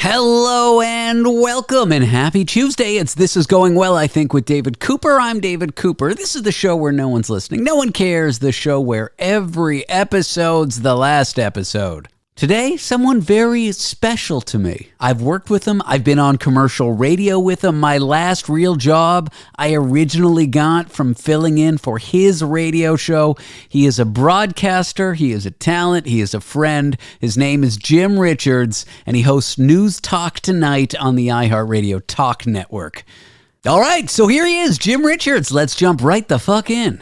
Hello and welcome and happy Tuesday. This is Going Well, I think, with David Cooper. I'm David Cooper. This is the show where no one's listening. No one cares. The show where every episode's the last episode. Today, someone very special to me. I've worked with him. I've been on commercial radio with him. My last real job I originally got from filling in for his radio show. He is a broadcaster. He is a talent. He is a friend. His name is Jim Richards, and he hosts NEWSTALK Tonight on the iHeartRadio Talk Network. All right, so here he is, Jim Richards. Let's jump right the fuck in.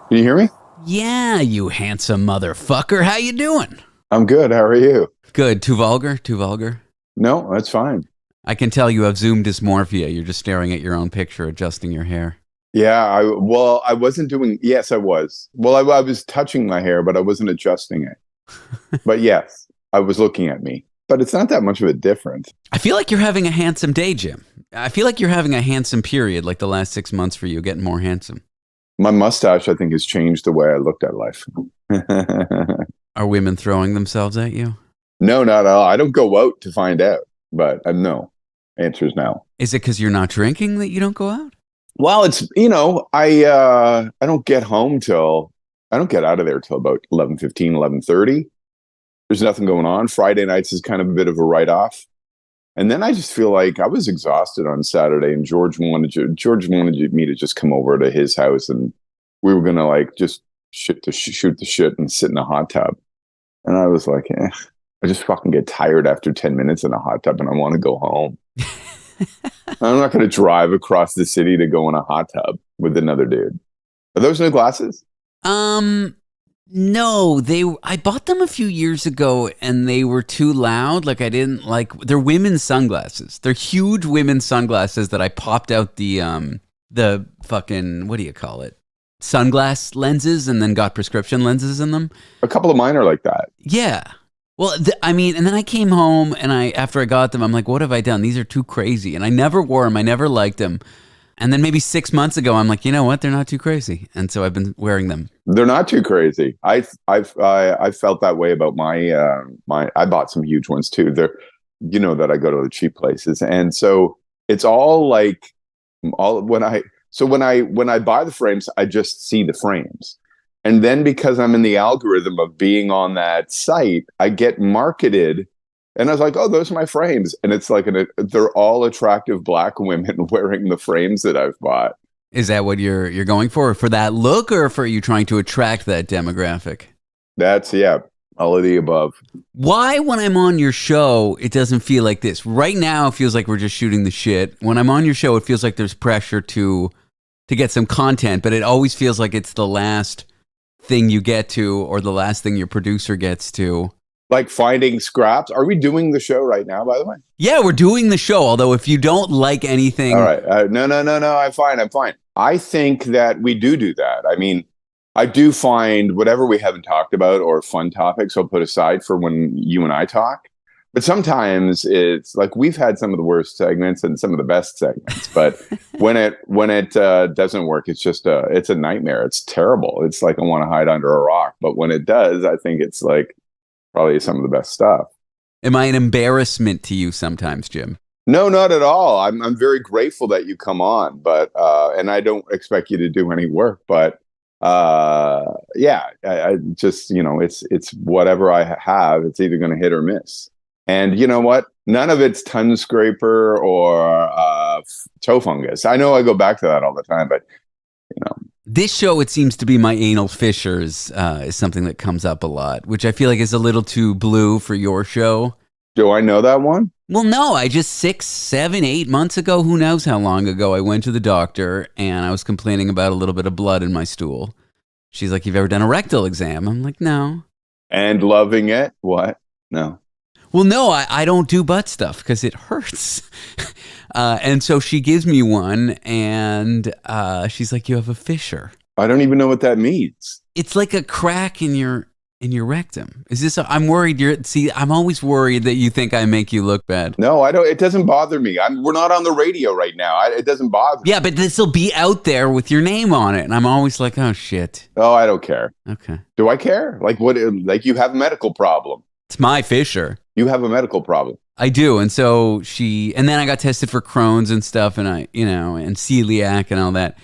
Can you hear me? Yeah, you handsome motherfucker. How you doing? I'm good. How are you? Good. Too vulgar? Too vulgar? No, that's fine. I can tell you have Zoom dysmorphia. You're just staring at your own picture, adjusting your hair. Yeah, I wasn't doing, yes, I was. Well, I was touching my hair, but I wasn't adjusting it. But yes, I was looking at me. But it's not that much of a difference. I feel like you're having a handsome day, Jim. I feel like you're having a handsome period, like the last 6 months for you, getting more handsome. My mustache, I think, has changed the way I looked at life. Are women throwing themselves at you? No, not at all. I don't go out to find out, but no. Answer is no. Is it because you're not drinking that you don't go out? Well, it's, I don't get home I don't get out of there till about 11:15, 11:30. There's nothing going on. Friday nights is kind of a bit of a write-off. And then I just feel like I was exhausted on Saturday, and George wanted me to just come over to his house, and we were gonna just shoot the shit and sit in a hot tub. And I was like, I just fucking get tired after 10 minutes in a hot tub, and I want to go home. I'm not gonna drive across the city to go in a hot tub with another dude. Are those new glasses? No, I bought them a few years ago and they were too loud. Like I didn't like, they're women's sunglasses. They're huge women's sunglasses that I popped out the fucking, what do you call it? Sunglass lenses and then got prescription lenses in them. A couple of mine are like that. Yeah. Well, and then I came home and after I got them, I'm like, what have I done? These are too crazy. And I never wore them. I never liked them. And then maybe 6 months ago, I'm like, you know what? They're not too crazy. And so I've been wearing them. They're not too crazy. I felt that way about I bought some huge ones too. They're, that I go to the cheap places. And so it's all when I buy the frames, I just see the frames. And then because I'm in the algorithm of being on that site, I get marketed. And I was like, oh, those are my frames. And it's like, they're all attractive black women wearing the frames that I've bought. Is that what you're going for that look, or for you trying to attract that demographic? That's, all of the above. Why, when I'm on your show, it doesn't feel like this? Right now, it feels like we're just shooting the shit. When I'm on your show, it feels like there's pressure to get some content, but it always feels like it's the last thing you get to, or the last thing your producer gets to. Like finding scraps. Are we doing the show right now, by the way? Yeah, we're doing the show. Although if you don't like anything. All right. No. I'm fine. I think that we do that. I mean, I do find whatever we haven't talked about or fun topics I'll put aside for when you and I talk. But sometimes it's like we've had some of the worst segments and some of the best segments. But when it doesn't work, it's just it's a nightmare. It's terrible. It's like I want to hide under a rock. But when it does, I think it's like probably some of the best stuff. Am I an embarrassment to you sometimes, Jim? No, not at all. I'm very grateful that you come on, but and I don't expect you to do any work, but I just, it's whatever I have, it's either going to hit or miss. And you know what? None of it's tongue scraper or toe fungus. I know I go back to that all the time, but This show, it seems to be my anal fissures is something that comes up a lot, which I feel like is a little too blue for your show. Do I know that one? Well, no, I just 6, 7, 8 months ago, who knows how long ago, I went to the doctor and I was complaining about a little bit of blood in my stool. She's like, "You've ever done a rectal exam?" I'm like, "No." And loving it? What? No. Well, no, I don't do butt stuff because it hurts. And so she gives me one, and she's like, "You have a fissure." I don't even know what that means. It's like a crack in your rectum. Is this? I'm worried. I'm always worried that you think I make you look bad. No, I don't. It doesn't bother me. We're not on the radio right now. It doesn't bother me. Yeah, but this will be out there with your name on it, and I'm always like, "Oh shit." Oh, I don't care. Okay. Do I care? Like what? Like you have a medical problem. It's my fissure. You have a medical problem. I do, and so and then I got tested for Crohn's and stuff, and and celiac and all that,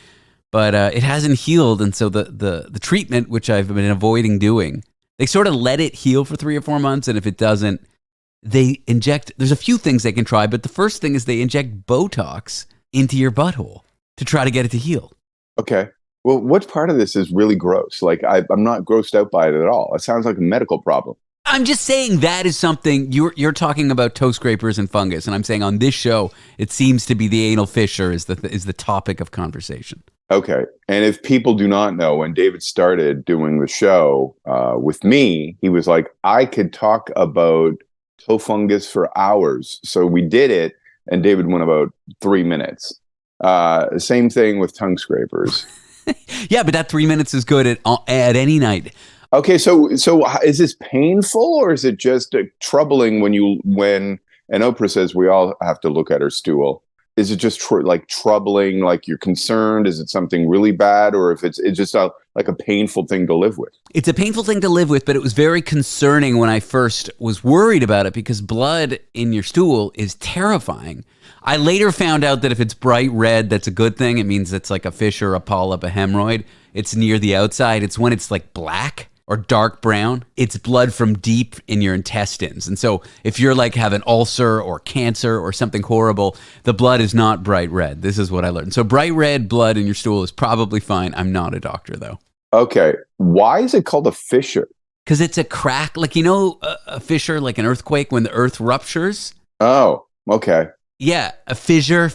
but it hasn't healed, and so the treatment, which I've been avoiding doing, they sort of let it heal for 3 or 4 months, and if it doesn't, they inject. There's a few things they can try, but the first thing is they inject Botox into your butthole to try to get it to heal. Okay. Well, what part of this is really gross? Like I'm not grossed out by it at all. It sounds like a medical problem. I'm just saying that is something you're talking about toe scrapers and fungus, and I'm saying on this show it seems to be the anal fissure is the topic of conversation. Okay, and if people do not know, when David started doing the show with me, he was like, I could talk about toe fungus for hours. So we did it, and David went about 3 minutes. Same thing with tongue scrapers. Yeah, but that 3 minutes is good at any night. Okay, so is this painful or is it just troubling when and Oprah says we all have to look at her stool? Is it just troubling, like you're concerned? Is it something really bad, or if it's just like a painful thing to live with? It's a painful thing to live with, but it was very concerning when I first was worried about it because blood in your stool is terrifying. I later found out that if it's bright red, that's a good thing. It means it's like a fissure, a polyp, a hemorrhoid. It's near the outside. It's when it's like black or dark brown, it's blood from deep in your intestines. And so if you're like have an ulcer or cancer or something horrible, the blood is not bright red. This is what I learned. So bright red blood in your stool is probably fine. I'm not a doctor though. Okay. Why is it called a fissure? Because it's a crack, like, a fissure, like an earthquake when the earth ruptures. Oh, okay. Yeah, a fissure,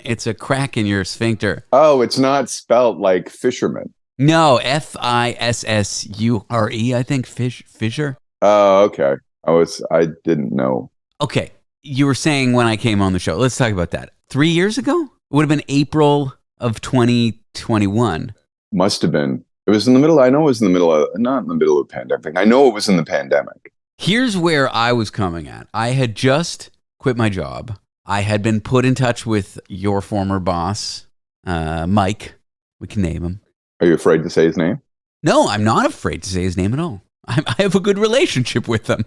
it's a crack in your sphincter. Oh, it's not spelt like fisherman. No, Fissure, I think, fissure. Oh, okay. I didn't know. Okay, you were saying when I came on the show. Let's talk about that. 3 years ago? It would have been April of 2021. Must have been. It was in the middle. I know it was in the middle of, not in the middle of the pandemic. I know it was in the pandemic. Here's where I was coming at. I had just quit my job. I had been put in touch with your former boss, Mike. We can name him. Are you afraid to say his name? No, I'm not afraid to say his name at all. I have a good relationship with him.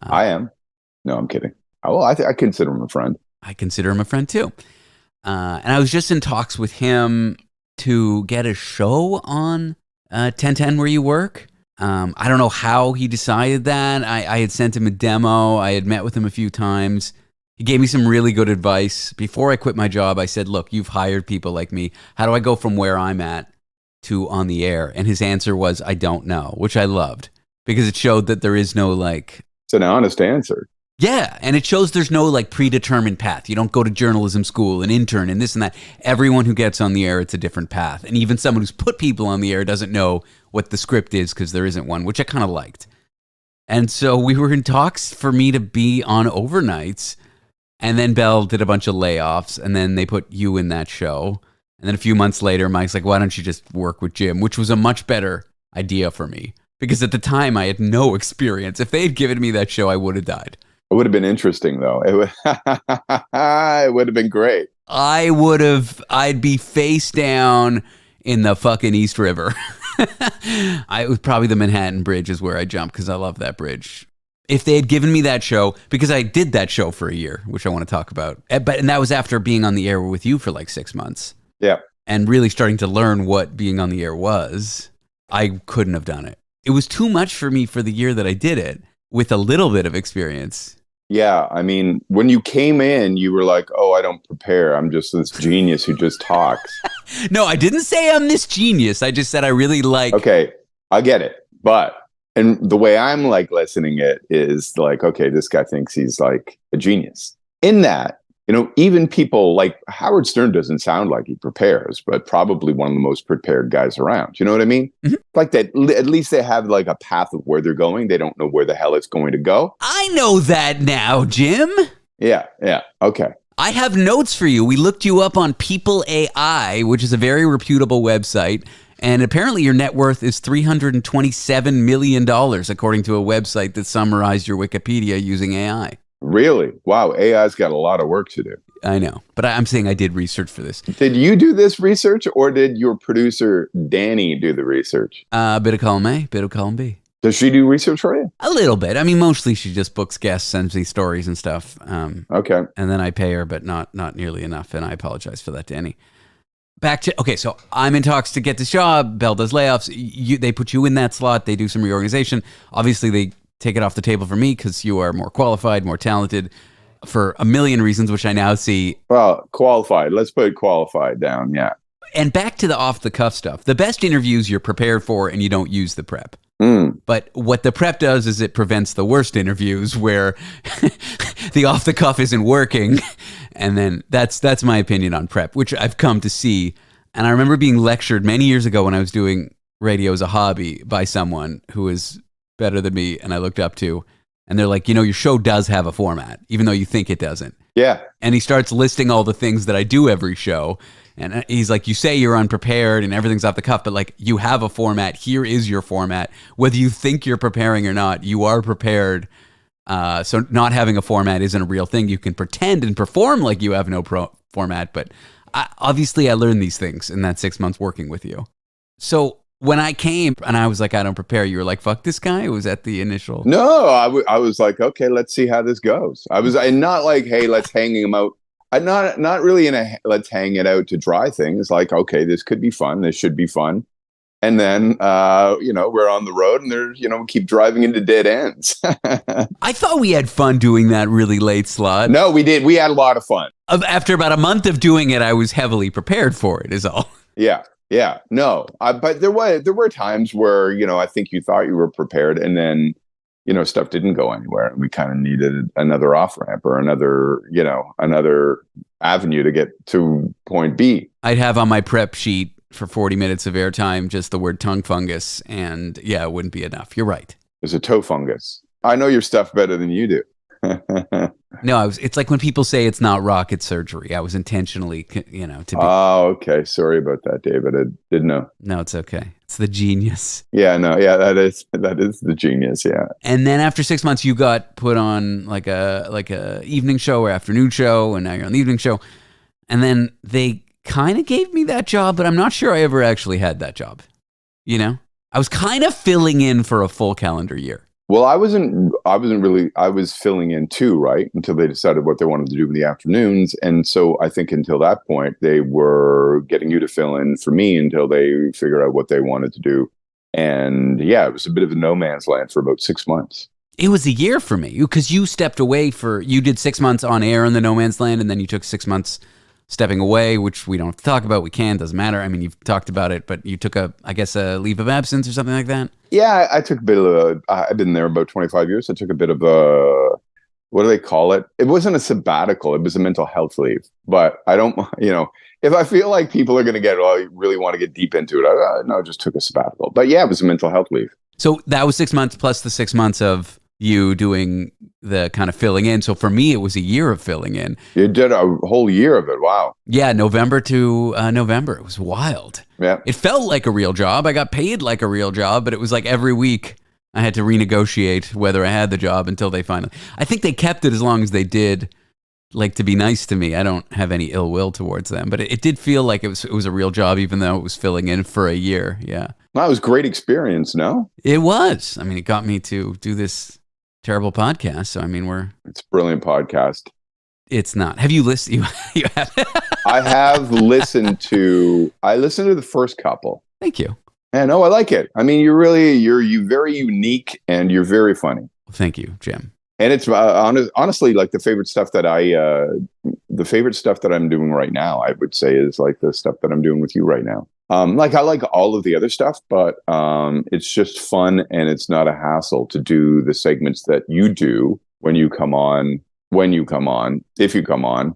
I am. No, I'm kidding. Well, I consider him a friend. I consider him a friend too. And I was just in talks with him to get a show on 1010 where you work. I don't know how he decided that. I had sent him a demo. I had met with him a few times. He gave me some really good advice. Before I quit my job, I said, look, you've hired people like me. How do I go from where I'm at to on the air? And his answer was, I don't know, which I loved because it showed that there is no like... It's an honest answer. Yeah, and it shows there's no like predetermined path. You don't go to journalism school and intern and this and that. Everyone who gets on the air, it's a different path. And even someone who's put people on the air doesn't know what the script is because there isn't one, which I kind of liked. And so we were in talks for me to be on overnights. And then Bell did a bunch of layoffs, and then they put you in that show. And then a few months later, Mike's like, why don't you just work with Jim? Which was a much better idea for me. Because at the time, I had no experience. If they had given me that show, I would have died. It would have been interesting, though. It would have been great. I'd be face down in the fucking East River. It was probably the Manhattan Bridge is where I jumped, because I love that bridge. If they had given me that show, because I did that show for a year, which I want to talk about. And that was after being on the air with you for like 6 months. Yeah. And really starting to learn what being on the air was. I couldn't have done it. It was too much for me for the year that I did it with a little bit of experience. Yeah. I mean, when you came in, you were like, oh, I don't prepare. I'm just this genius who just talks. No, I didn't say I'm this genius. I just said I really like... Okay, I get it. But... And the way I'm like listening it is like, okay, this guy thinks he's like a genius. In that, even people like Howard Stern doesn't sound like he prepares, but probably one of the most prepared guys around. You know what I mean? Mm-hmm. Like that, at least they have like a path of where they're going. They don't know where the hell it's going to go. I know that now, Jim. Yeah. Okay. I have notes for you. We looked you up on People AI, which is a very reputable website. And apparently your net worth is $327 million, according to a website that summarized your Wikipedia using AI. Really? Wow. AI's got a lot of work to do. I know, but I'm saying I did research for this. Did you do this research or did your producer, Danny, do the research? Bit of column A, bit of column B. Does she do research for you? A little bit. I mean, mostly she just books guests, sends me stories and stuff. Okay. And then I pay her, but not nearly enough. And I apologize for that, Danny. So I'm in talks to get this job. Bell does layoffs. They put you in that slot. They do some reorganization. Obviously, they take it off the table for me because you are more qualified, more talented for a million reasons, which I now see. Well, qualified. Let's put qualified down. Yeah. And back to the off-the-cuff stuff. The best interviews you're prepared for and you don't use the prep. But what the prep does is it prevents the worst interviews where the off-the-cuff isn't working. And then that's my opinion on prep, which I've come to see. And I remember being lectured many years ago when I was doing radio as a hobby by someone who was better than me and I looked up to. And they're like, your show does have a format, even though you think it doesn't. Yeah. And he starts listing all the things that I do every show. And he's like, you say you're unprepared and everything's off the cuff, but like you have a format. Here is your format. Whether you think you're preparing or not, you are prepared. So not having a format isn't a real thing. You can pretend and perform like you have no format. But obviously I learned these things in that 6 months working with you. So when I came and I was like, I don't prepare, you were like, fuck this guy? It was at the initial. No, I was like, okay, let's see how this goes. And not like, hey, let's hang him out. I'm not really in a let's hang it out to dry thing. It's like, okay, this could be fun. This should be fun. And then, we're on the road and there's, keep driving into dead ends. I thought we had fun doing that really late slot. No, we did. We had a lot of fun. After about a month of doing it, I was heavily prepared for it is all. Yeah. No, but there were times where, I think you thought you were prepared and then, stuff didn't go anywhere. And we kind of needed another off ramp or another avenue to get to point B. I'd have on my prep sheet for 40 minutes of airtime just the word tongue fungus. And yeah, it wouldn't be enough. You're right. There's a toe fungus. I know your stuff better than you do. No, it's like when people say it's not rocket surgery. I was intentionally, to be. Oh, okay. Sorry about that, David. I didn't know. No, it's okay. It's the genius. Yeah, no, yeah, that is the genius. Yeah. And then after 6 months, you got put on like a evening show or afternoon show, and now you're on the evening show. And then they kind of gave me that job, but I'm not sure I ever actually had that job. I was kind of filling in for a full calendar year. Well, I was filling in too, right? Until they decided what they wanted to do in the afternoons. And so I think until that point, they were getting you to fill in for me until they figured out what they wanted to do. And yeah, it was a bit of a no man's land for about 6 months. It was a year for me because you stepped away you did 6 months on air in the no man's land. And then you took 6 months stepping away, which we don't have to talk about. We can, doesn't matter. I mean, you've talked about it, but you took a leave of absence or something like that. Yeah, I took a bit of I've been there about 25 years. I took a bit of a, what do they call it? It wasn't a sabbatical. It was a mental health leave. But I don't, if I feel like people are going to you really want to get deep into it, I just took a sabbatical. But yeah, it was a mental health leave. So that was 6 months plus the 6 months of you doing the kind of filling in. So for me, it was a year of filling in. You did a whole year of it. Wow. Yeah, November to November. It was wild. Yeah. It felt like a real job. I got paid like a real job, but it was like every week I had to renegotiate whether I had the job until they finally. I think they kept it as long as they did, like to be nice to me. I don't have any ill will towards them, but it did feel like it was a real job, even though it was filling in for a year. Yeah. That was great experience. No, it was. I mean, it got me to do this terrible podcast. So I mean, it's a brilliant podcast. It's not. Have you listened? You have. I have listened to the first couple. Thank you. Yeah, no, I like it. I mean, you're very unique and you're very funny. Thank you, Jim. And it's honestly like the favorite stuff that I'm doing right now, I would say is like the stuff that I'm doing with you right now. Like I like all of the other stuff, but it's just fun and it's not a hassle to do the segments that you do when you come on, if you come on.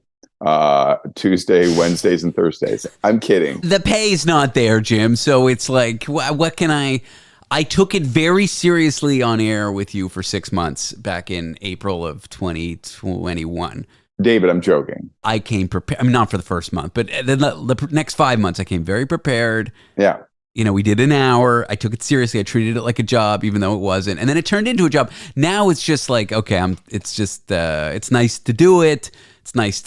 Tuesday, Wednesdays, and Thursdays. I'm kidding. The pay's not there, Jim. So it's like, what can I took it very seriously on air with you for 6 months back in April of 2021. David, I'm joking. I came prepared. I mean, not for the first month, but the next 5 months, I came very prepared. Yeah. We did an hour. I took it seriously. I treated it like a job, even though it wasn't. And then it turned into a job. Now it's just like, okay, it's nice to do it. It's nice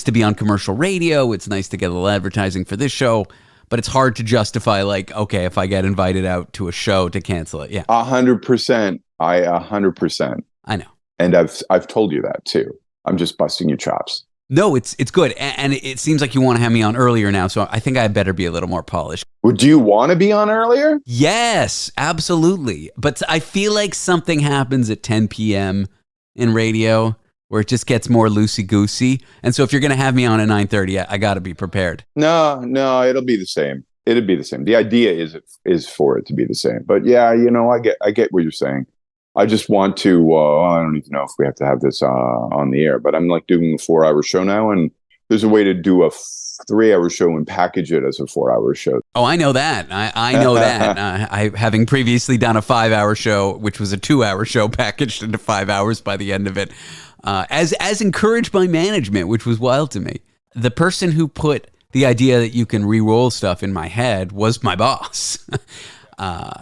to be on commercial radio. It's nice to get a little advertising for this show. But it's hard to justify, like, okay, if I get invited out to a show, to cancel it. Yeah. 100%. 100%. I know. And I've told you that too. I'm just busting your chops. No, it's good. And it seems like you want to have me on earlier now. So I think I better be a little more polished. Would you want to be on earlier? Yes, absolutely. But I feel like something happens at 10 p.m. in radio where it just gets more loosey-goosey. And so if you're going to have me on at 9:30, I got to be prepared. No, it'll be the same. It'll be the same. The idea is for it to be the same. But yeah, I get what you're saying. I just want to, I don't even know if we have to have this on the air, but I'm like doing a 4-hour show now, and there's a way to do a 3-hour show and package it as a 4-hour show. Oh, I know that. I know that. I having previously done a 5-hour show, which was a 2-hour show packaged into 5 hours by the end of it, as encouraged by management, which was wild to me. The person who put the idea that you can re-roll stuff in my head was my boss,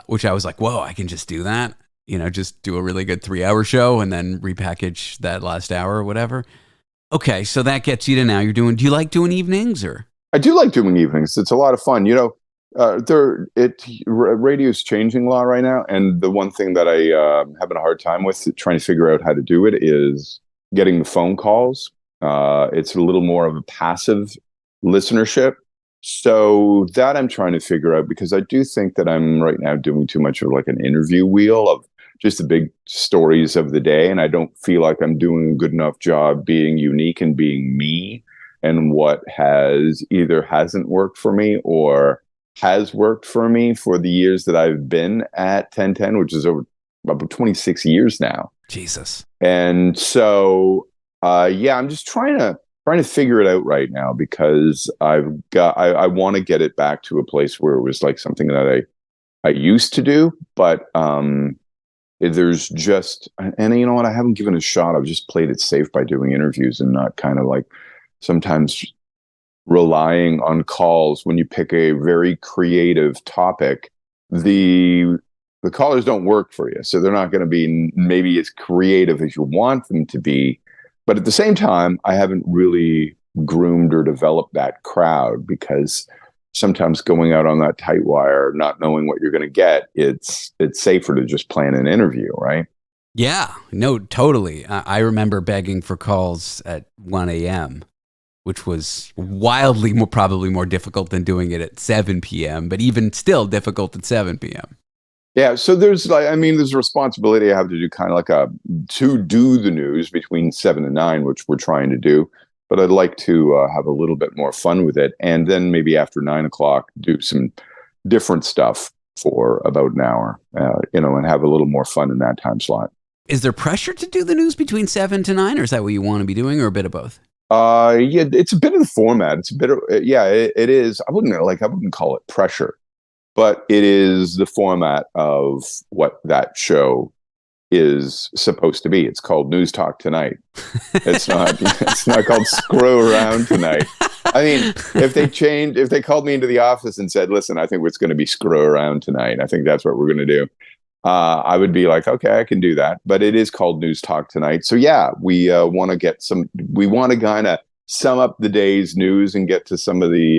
which I was like, whoa, I can just do that. Just do a really good 3-hour show and then repackage that last hour or whatever. Okay, so that gets you to now. Do you like doing evenings or? I do like doing evenings. It's a lot of fun. Radio's changing a lot right now, and the one thing that I having a hard time with trying to figure out how to do it is getting the phone calls. It's a little more of a passive listenership. So that I'm trying to figure out, because I do think that I'm right now doing too much of like an interview wheel of just the big stories of the day. And I don't feel like I'm doing a good enough job being unique and being me, and what either hasn't worked for me or has worked for me for the years that I've been at 1010, which is over about 26 years now. Jesus. And so, I'm just trying to figure it out right now, because I want to get it back to a place where it was like something that I used to do, but there's just, and you know what, I haven't given it a shot. I've just played it safe by doing interviews and not kind of like sometimes relying on calls. When you pick a very creative topic, the callers don't work for you, so they're not going to be maybe as creative as you want them to be. But at the same time, I haven't really groomed or developed that crowd, because sometimes going out on that tight wire, not knowing what you're going to get, it's safer to just plan an interview, right? Yeah, no, totally. I remember begging for calls at 1 a.m., which was wildly probably more difficult than doing it at 7 p.m., but even still difficult at 7 p.m. Yeah, so there's a responsibility I have to do, kind of like to do the news between 7 and 9, which we're trying to do. But I'd like to have a little bit more fun with it, and then maybe after 9 o'clock do some different stuff for about an hour, and have a little more fun in that time slot. Is there pressure to do the news between 7 to 9, or is that what you want to be doing, or a bit of both? It's a bit of the format. It's a bit of it is. I wouldn't call it pressure, but it is the format of what that show is supposed to be. It's called NEWSTALK Tonight. It's not called Screw Around Tonight. I mean, if they called me into the office and said, listen, I think it's going to be Screw Around Tonight, I think that's what we're going to do, I would be like, okay, I can do that. But it is called NEWSTALK Tonight. So yeah, we want to kind of sum up the day's news and get to some of the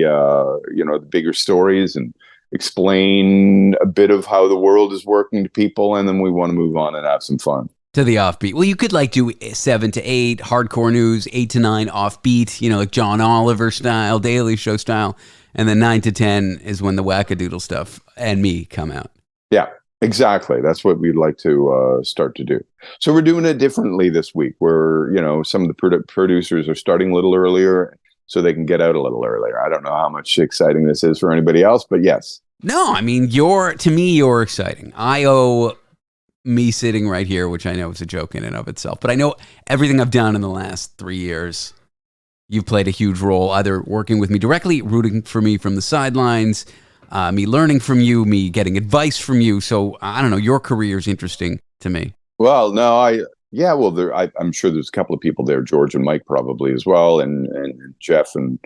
the bigger stories and explain a bit of how the world is working to people, and then we want to move on and have some fun. To the offbeat. Well, you could do 7 to 8, hardcore news, 8 to 9, offbeat, like John Oliver style, Daily Show style, and then 9 to 10 is when the wackadoodle stuff and me come out. Yeah, exactly. That's what we'd like to start to do. So we're doing it differently this week, where, some of the producers are starting a little earlier, so they can get out a little earlier. I don't know how much exciting this is for anybody else, but yes. No, I mean, you're exciting. I owe me sitting right here, which I know is a joke in and of itself, but I know everything I've done in the last 3 years You've played a huge role, either working with me directly, rooting for me from the sidelines, me learning from you, me getting advice from you. So I don't know, your career is interesting to me. Well, no, I'm sure there's a couple of people there, George and Mike probably as well, and Jeff and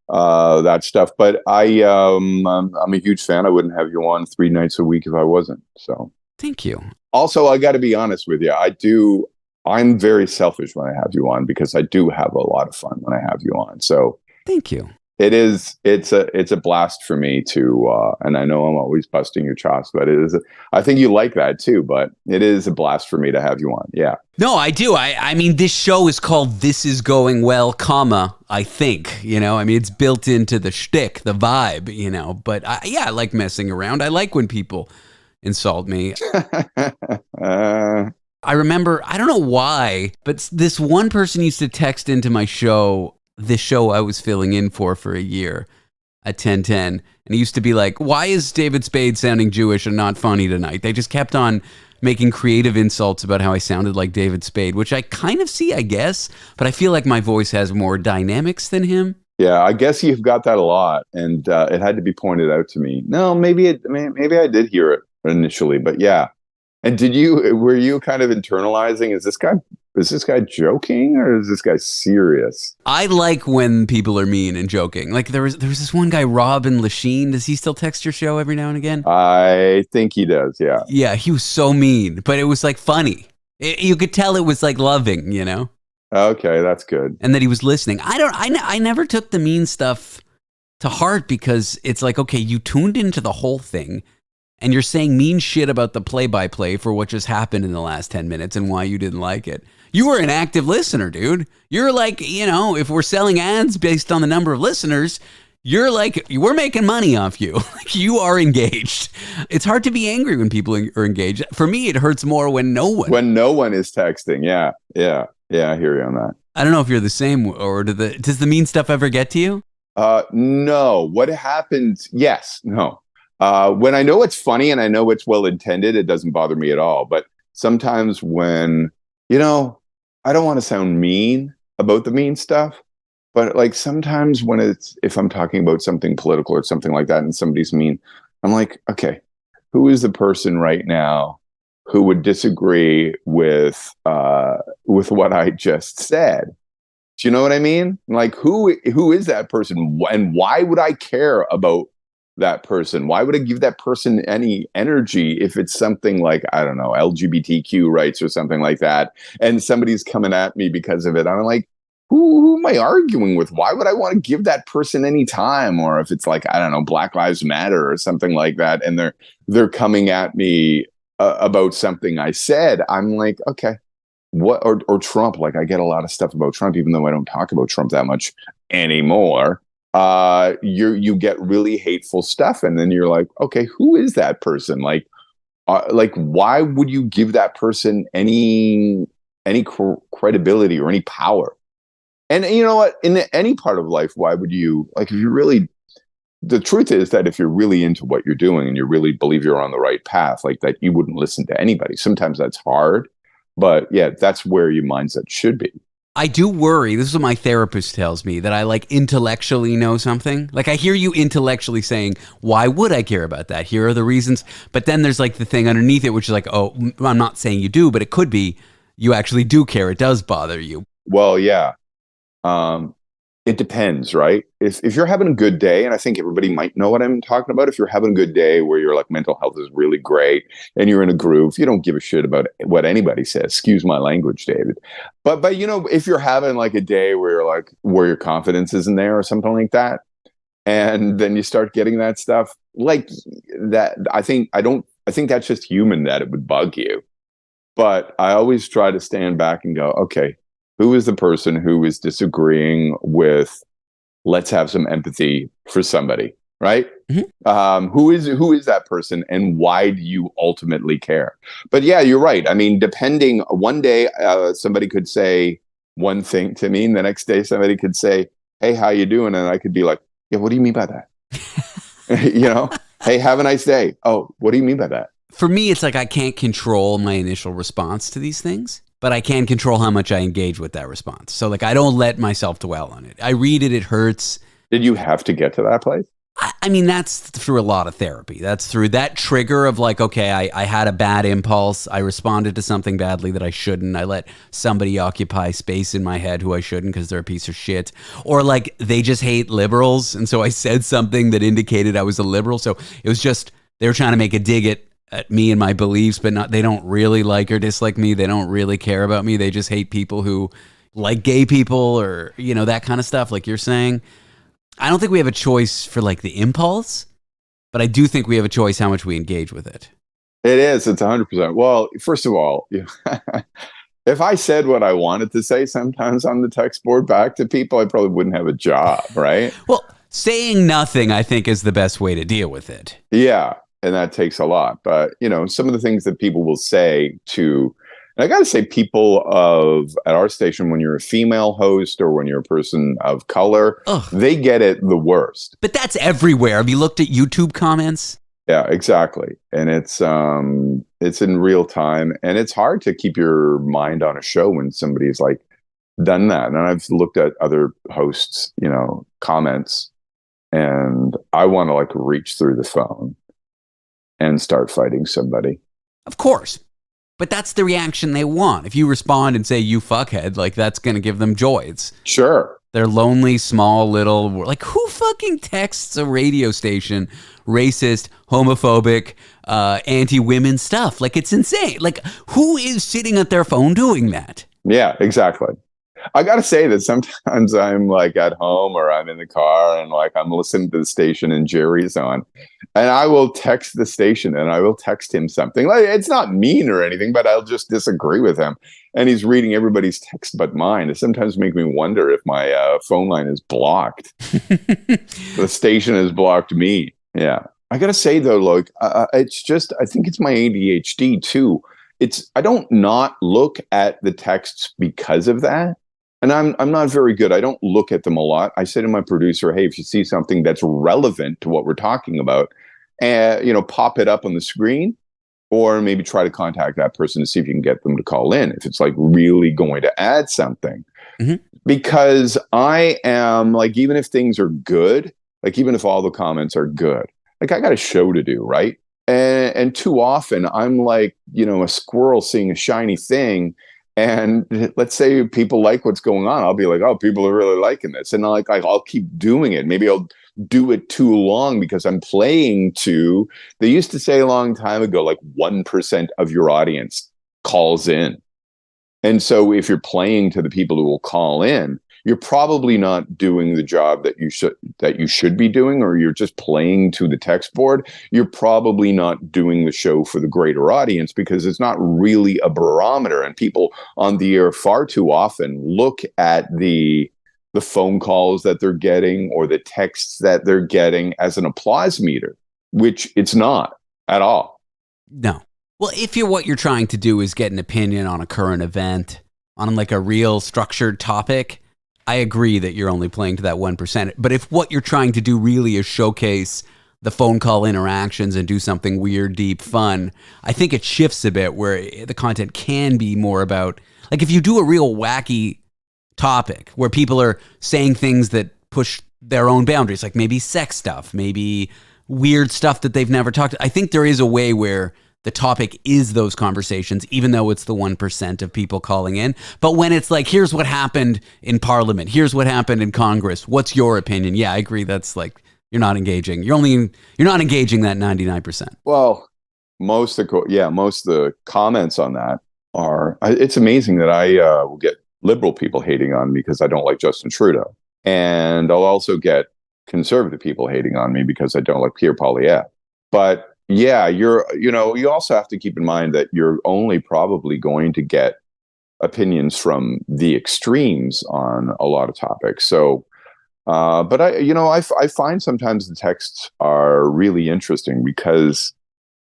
that stuff. But I'm a huge fan. I wouldn't have you on 3 nights a week if I wasn't. So Thank you. also, I got to be honest with you. I'm very selfish when I have you on because I do have a lot of fun when I have you on. So Thank you. it's a blast for me to, and I know I'm always busting your chops, but I think you like that too, but it is a blast for me to have you on. Yeah. No, I do. I mean, this show is called This Is Going Well, comma, I think, I mean, it's built into the shtick, the vibe, but I like messing around. I like when people insult me. I remember, I don't know why, but this one person used to text into my show, this show I was filling in for a year at 1010. And he used to be like, why is David Spade sounding Jewish and not funny tonight? They just kept on making creative insults about how I sounded like David Spade, which I kind of see, I guess. But I feel like my voice has more dynamics than him. Yeah, I guess you've got that a lot. And it had to be pointed out to me. No, maybe I did hear it initially, but yeah. And were you kind of internalizing, is this guy joking or is this guy serious? I like when people are mean and joking. Like there was this one guy, Robin Lachine. Does he still text your show every now and again? I think he does, yeah. Yeah, he was so mean, but it was like funny. You could tell it was like loving, Okay, that's good. And that he was listening. I never took the mean stuff to heart because it's like, okay, you tuned into the whole thing. And you're saying mean shit about the play-by-play for what just happened in the last 10 minutes and why you didn't like it. You were an active listener, dude. You're like, if we're selling ads based on the number of listeners, you're like, we're making money off you. You are engaged. It's hard to be angry when people are engaged. For me, it hurts more when no one is texting. Yeah. I hear you on that. I don't know if you're the same, or does the mean stuff ever get to you? No. What happens? Yes. No. When I know it's funny and I know it's well intended, it doesn't bother me at all. But sometimes when, I don't want to sound mean about the mean stuff, but like sometimes if I'm talking about something political or something like that and somebody's mean, I'm like, okay, who is the person right now who would disagree with what I just said? Do you know what I mean? Like, who is that person, and why would I care about that person? Why would I give that person any energy if it's something like, I don't know, LGBTQ rights or something like that, and somebody's coming at me because of it? I'm like, who am I arguing with? Why would I want to give that person any time? Or if it's like, I don't know, Black Lives Matter or something like that, and they're coming at me about something I said, I'm like, okay, what? Or Trump. Like, I get a lot of stuff about Trump, even though I don't talk about Trump that much anymore. You get really hateful stuff, and then you're like, okay, who is that person? Like why would you give that person any credibility or any power? And you know what? In any part of life, why would you, like, if you really, the truth is that if you're really into what you're doing and you really believe you're on the right path, like that, you wouldn't listen to anybody. Sometimes that's hard, but yeah, that's where your mindset should be. I do worry, this is what my therapist tells me, that I like intellectually know something. Like I hear you intellectually saying, why would I care about that? Here are the reasons. But then there's like the thing underneath it, which is like, oh, I'm not saying you do, but it could be you actually do care. It does bother you. Well, yeah. It depends, right? If you're having a good day, and I think everybody might know what I'm talking about. If you're having a good day where you're like, mental health is really great and you're in a groove, you don't give a shit about what anybody says. Excuse my language, David. But if you're having like a day where you're like, where your confidence isn't there or something like that, and then you start getting that stuff like that, I think that's just human, that it would bug you. But I always try to stand back and go, okay, who is the person who is disagreeing with, let's have some empathy for somebody, right? Mm-hmm. Who is that person, and why do you ultimately care? But yeah, you're right. I mean, depending, one day somebody could say one thing to me, and the next day somebody could say, hey, how you doing? And I could be like, yeah, what do you mean by that? Hey, have a nice day. Oh, what do you mean by that? For me, it's like I can't control my initial response to these things. but I can control how much I engage with that response. So like, I don't let myself dwell on it. I read it, it hurts. Did you have to get to that place? I mean, that's through a lot of therapy. That's through that trigger of like, okay, I had a bad impulse. I responded to something badly that I shouldn't. I let somebody occupy space in my head who I shouldn't because they're a piece of shit. Or like they just hate liberals. And so I said something that indicated I was a liberal. So it was just, they were trying to make a dig at me and my beliefs, but not, they don't really like or dislike me. They don't really care about me. They just hate people who like gay people or, you know, that kind of stuff like you're saying. I don't think we have a choice for like the impulse, but I do think we have a choice how much we engage with it. It is. It's 100%. Well, first of all, if I said what I wanted to say sometimes on the text board back to people, I probably wouldn't have a job, right? Well, saying nothing, I think, is the best way to deal with it. Yeah. And that takes a lot. But, you know, some of the things that people will say to, and I got to say, people at our station, when you're a female host or when you're a person of color, they get it the worst. But that's everywhere. Have you looked at YouTube comments? Yeah, exactly. And it's in real time, and it's hard to keep your mind on a show when somebody's like done that. And I've looked at other hosts, you know, comments, and I want to like reach through the phone and start fighting somebody. Of course. But that's the reaction they want. If you respond and say, you fuckhead, like that's going to give them joy. It's sure. They're lonely, small, little, like who fucking texts a radio station racist, homophobic, anti-women stuff? Like it's insane. Like who is sitting at their phone doing that? Yeah, exactly. I got to say that sometimes I'm like at home or I'm in the car and like I'm listening to the station and Jerry's on, and I will text the station and I will text him something. Like it's not mean or anything, but I'll just disagree with him. And he's reading everybody's text but mine. It sometimes makes me wonder if my phone line is blocked. The station has blocked me. Yeah. I got to say though, like it's just, I think it's my ADHD too. I don't not look at the texts because of that. And I'm not very good. I don't look at them a lot. I say to my producer, hey, if you see something that's relevant to what we're talking about, you know, pop it up on the screen, or maybe try to contact that person to see if you can get them to call in if it's like really going to add something. Mm-hmm. Because I am like, even if things are good, like even if all the comments are good, like I got a show to do, right? And too often I'm like, you know, a squirrel seeing a shiny thing. And let's say people like what's going on. I'll be like, oh, people are really liking this. And I'll keep doing it. Maybe I'll do it too long because I'm playing to, they used to say a long time ago, like 1% of your audience calls in. And so if you're playing to the people who will call in, you're probably not doing the job that you should be doing, or you're just playing to the text board. You're probably not doing the show for the greater audience because it's not really a barometer. And people on the air far too often look at the phone calls that they're getting or the texts that they're getting as an applause meter, which it's not at all. No. Well, if what you're trying to do is get an opinion on a current event, on like a real structured topic, I agree that you're only playing to that 1%. But if what you're trying to do really is showcase the phone call interactions and do something weird, deep, fun, I think it shifts a bit where the content can be more about, like if you do a real wacky topic where people are saying things that push their own boundaries, like maybe sex stuff, maybe weird stuff that they've never talked. I think there is a way where the topic is those conversations, even though it's the 1% of people calling in. But when it's like, here's what happened in Parliament, here's what happened in Congress, what's your opinion? Yeah, I agree. That's like, you're not engaging. You're not engaging that 99%. Well, most of the comments on that are, it's amazing that I will get liberal people hating on me because I don't like Justin Trudeau. And I'll also get conservative people hating on me because I don't like Pierre Poilievre. But yeah, you also have to keep in mind that you're only probably going to get opinions from the extremes on a lot of topics. So, but I find sometimes the texts are really interesting because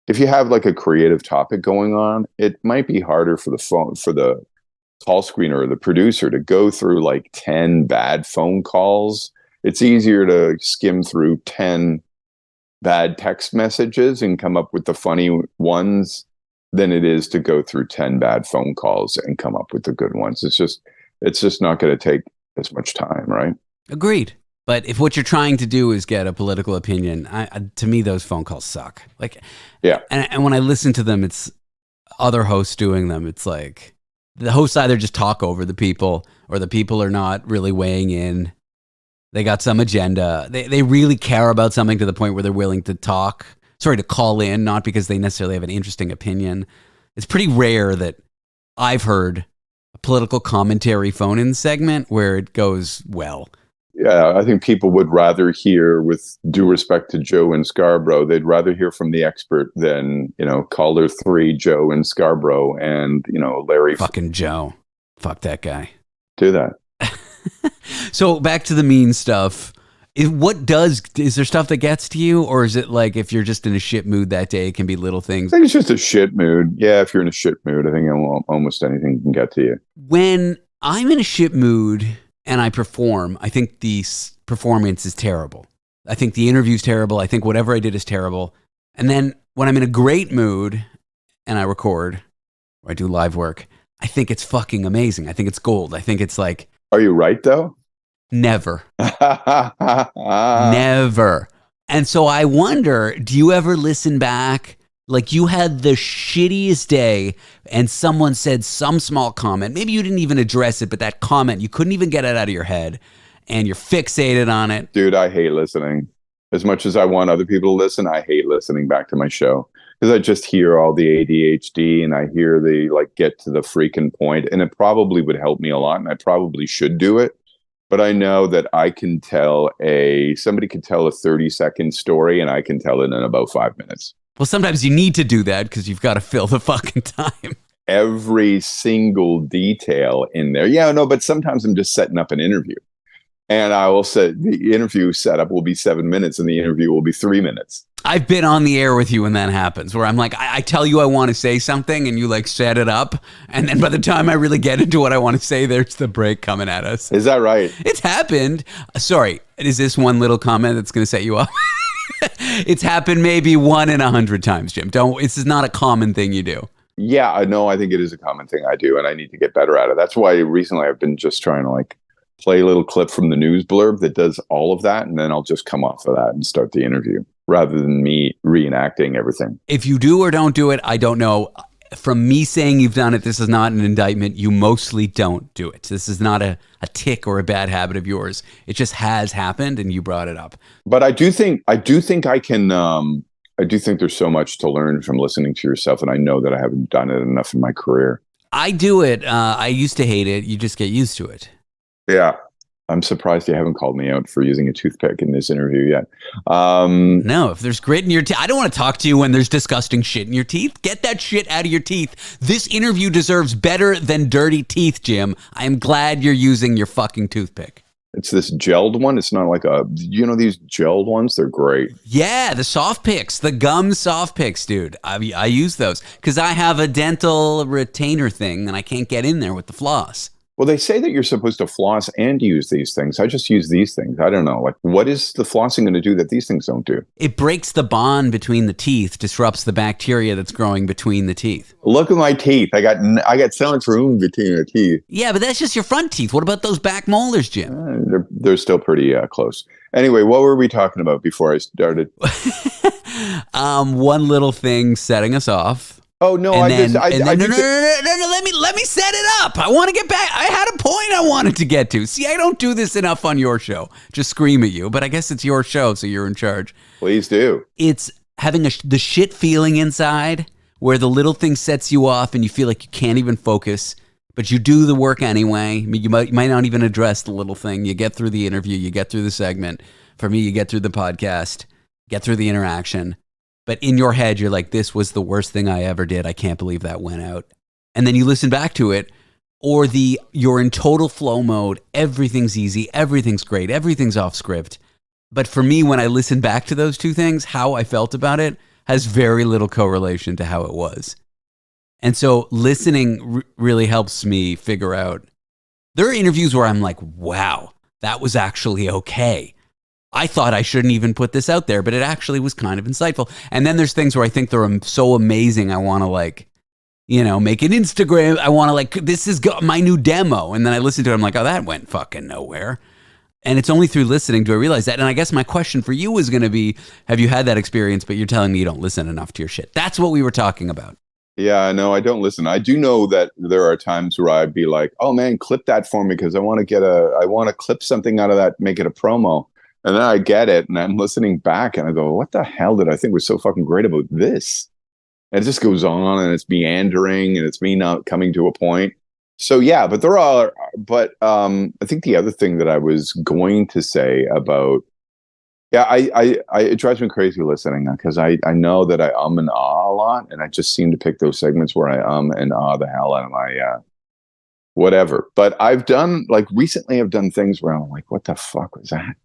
if you have like a creative topic going on, it might be harder for the call screener or the producer to go through like 10 bad phone calls. It's easier to skim through 10 bad text messages and come up with the funny ones than it is to go through 10 bad phone calls and come up with the good ones. It's just not going to take as much time, right? Agreed. But if what you're trying to do is get a political opinion, to me, those phone calls suck. Like, yeah. And when I listen to them, it's other hosts doing them. It's like the hosts either just talk over the people, or the people are not really weighing in. They got some agenda. They really care about something to the point where they're willing to to call in, not because they necessarily have an interesting opinion. It's pretty rare that I've heard a political commentary phone-in segment where it goes well. Yeah, I think people would rather hear, with due respect to Joe in Scarborough, they'd rather hear from the expert than, caller 3, Joe in Scarborough, and, Larry. Fucking Joe. Fuck that guy. Do that. So back to the mean stuff. Is there stuff that gets to you, or is it like if you're just in a shit mood that day, it can be little things? I think it's just a shit mood. Yeah, if you're in a shit mood, I think almost anything can get to you. When I'm in a shit mood and I perform, I think the performance is terrible. I think the interview's terrible. I think whatever I did is terrible. And then when I'm in a great mood and I record or I do live work, I think it's fucking amazing. I think it's gold. I think it's like... Are you right, though? Never. Never. And so I wonder, do you ever listen back? Like you had the shittiest day and someone said some small comment. Maybe you didn't even address it, but that comment, you couldn't even get it out of your head and you're fixated on it. Dude, I hate listening. As much as I want other people to listen, I hate listening back to my show because I just hear all the ADHD and I hear the get to the freaking point, and it probably would help me a lot and I probably should do it. But I know that I can somebody could tell a 30-second story and I can tell it in about 5 minutes. Well, sometimes you need to do that because you've got to fill the fucking time. Every single detail in there. Yeah, no, but sometimes I'm just setting up an interview. And I will say the interview setup will be 7 minutes and the interview will be 3 minutes. I've been on the air with you when that happens, where I'm like, I tell you I want to say something and you set it up. And then by the time I really get into what I want to say, there's the break coming at us. Is that right? It's happened. Sorry, is this one little comment that's going to set you up? It's happened maybe 1 in 100 times, Jim. This is not a common thing you do. Yeah, I know. I think it is a common thing I do, and I need to get better at it. That's why recently I've been just trying to play a little clip from the news blurb that does all of that, and then I'll just come off of that and start the interview rather than me reenacting everything. If you do or don't do it, I don't know. From me saying you've done it, this is not an indictment. You mostly don't do it. This is not a tick or a bad habit of yours. It just has happened and you brought it up. But I do think I can, I do think there's so much to learn from listening to yourself. And I know that I haven't done it enough in my career. I do it. I used to hate it. You just get used to it. Yeah. I'm surprised you haven't called me out for using a toothpick in this interview yet. No, if there's grit in your teeth, I don't want to talk to you when there's disgusting shit in your teeth. Get that shit out of your teeth. This interview deserves better than dirty teeth, Jim. I am glad you're using your fucking toothpick. It's this gelled one. It's not like these gelled ones? They're great. Yeah, the soft picks, the gum soft picks, dude. I use those because I have a dental retainer thing and I can't get in there with the floss. Well, they say that you're supposed to floss and use these things. I just use these things. I don't know. What is the flossing going to do that these things don't do? It breaks the bond between the teeth, disrupts the bacteria that's growing between the teeth. Look at my teeth. I got so much room between the teeth. Yeah, but that's just your front teeth. What about those back molars, Jim? They're still pretty close. Anyway, what were we talking about before I started? One little thing setting us off. Oh no! No. Let me set it up. I want to get back. I had a point I wanted to get to. See, I don't do this enough on your show. Just scream at you, but I guess it's your show, so you're in charge. Please do. It's having the shit feeling inside, where the little thing sets you off, and you feel like you can't even focus, but you do the work anyway. I mean, you might not even address the little thing. You get through the interview. You get through the segment. For me, you get through the podcast. Get through the interaction. But in your head, you're like, this was the worst thing I ever did. I can't believe that went out. And then you listen back to it, or you're in total flow mode. Everything's easy. Everything's great. Everything's off script. But for me, when I listen back to those two things, how I felt about it has very little correlation to how it was. And so listening really helps me figure out. There are interviews where I'm like, wow, that was actually okay. I thought I shouldn't even put this out there, but it actually was kind of insightful. And then there's things where I think they're so amazing, I want to make an Instagram. I want to this is my new demo. And then I listen to it. I'm like, oh, that went fucking nowhere. And it's only through listening do I realize that. And I guess my question for you is going to be, have you had that experience, but you're telling me you don't listen enough to your shit? That's what we were talking about. Yeah, no, I don't listen. I do know that there are times where I'd be like, "Oh man, clip that for me because I want to clip something out of that, make it a promo." And then I get it, and I'm listening back, and I go, "What the hell did I think was so fucking great about this?" And it just goes on, and it's meandering, and it's me not coming to a point. So yeah, but there are. But I think the other thing that I was going to say about yeah, it drives me crazy listening because I know that I and ah a lot, and I just seem to pick those segments where I and ah the hell out of my whatever. But I've done recently, I've done things where I'm like, what the fuck was that?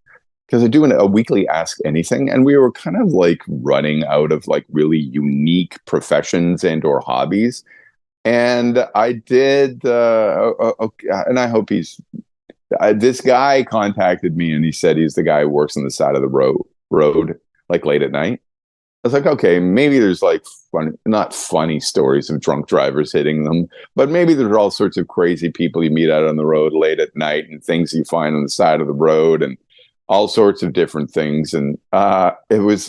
Because I do a weekly Ask Anything, and we were kind of running out of really unique professions and or hobbies. And I did, and I hope this guy contacted me and he said he's the guy who works on the side of the road late at night. I was like, okay, maybe there's not funny stories of drunk drivers hitting them, but maybe there's all sorts of crazy people you meet out on the road late at night and things you find on the side of the road and all sorts of different things. And it was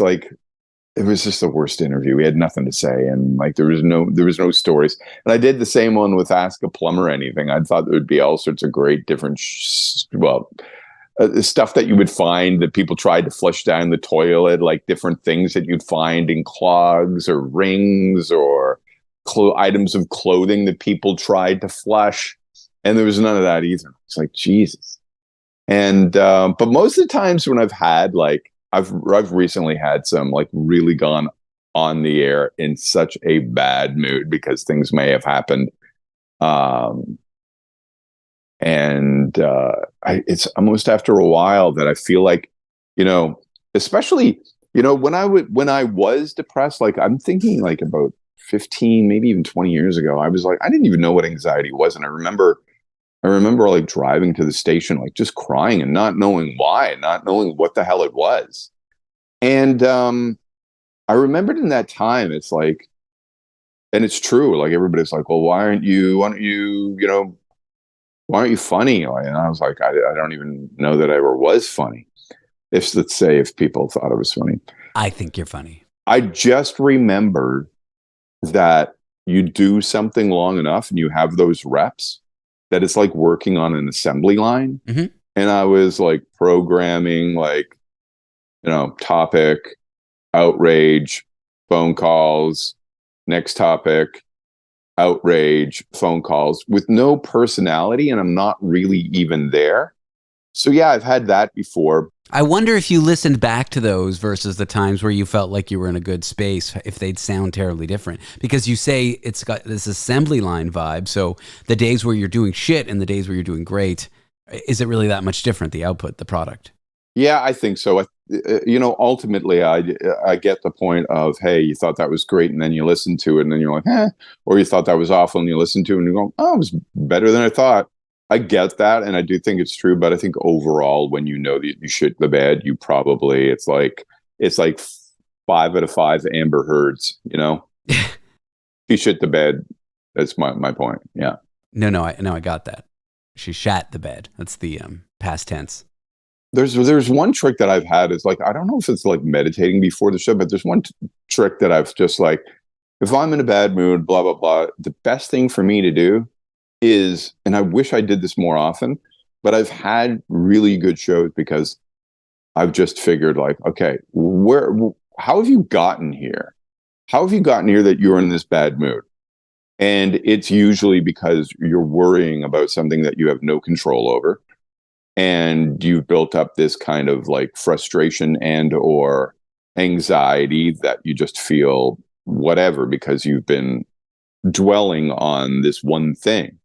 just the worst interview. We had nothing to say, and there was no stories. And I did the same one with Ask a Plumber Anything. I thought there would be all sorts of great different, stuff that you would find that people tried to flush down the toilet, different things that you'd find in clogs or rings or items of clothing that people tried to flush. And there was none of that either. It's like, Jesus. And but most of the times when I've had I've recently had some really gone on the air in such a bad mood because things may have happened. It's almost after a while that I feel especially, when I was depressed, I'm thinking about 15, maybe even 20 years ago, I was I didn't even know what anxiety was. And I remember driving to the station, just crying and not knowing why, not knowing what the hell it was. And I remembered in that time, it's and it's true. Everybody's like, well, why aren't you funny? And I was like, I don't even know that I ever was funny. Let's say if people thought I was funny. I think you're funny. I just remembered that you do something long enough and you have those reps that it's like working on an assembly line. Mm-hmm. And I was programming, topic, outrage, phone calls, next topic, outrage, phone calls with no personality. And I'm not really even there. So yeah, I've had that before. I wonder if you listened back to those versus the times where you felt like you were in a good space, if they'd sound terribly different. Because you say it's got this assembly line vibe. So the days where you're doing shit and the days where you're doing great, is it really that much different, the output, the product? Yeah, I think so. Ultimately, I get the point of, hey, you thought that was great, and then you listen to it, and then you're like, eh, or you thought that was awful, and you listen to it, and you go, oh, it was better than I thought. I get that, and I do think it's true, but I think overall, when you know that you shit the bed, you probably it's like 5 out of 5 Amber Heards, She shit the bed. That's my point. Yeah. No, I got that. She shat the bed. That's the past tense. There's one trick that I've had is I don't know if it's meditating before the show, but there's one trick that I've just if I'm in a bad mood, blah, blah, blah, the best thing for me to do is, and I wish I did this more often, but I've had really good shows because I've just figured okay, how have you gotten here? How have you gotten here that you're in this bad mood? And it's usually because you're worrying about something that you have no control over. And you've built up this kind of frustration and or anxiety that you just feel whatever because you've been dwelling on this one thing.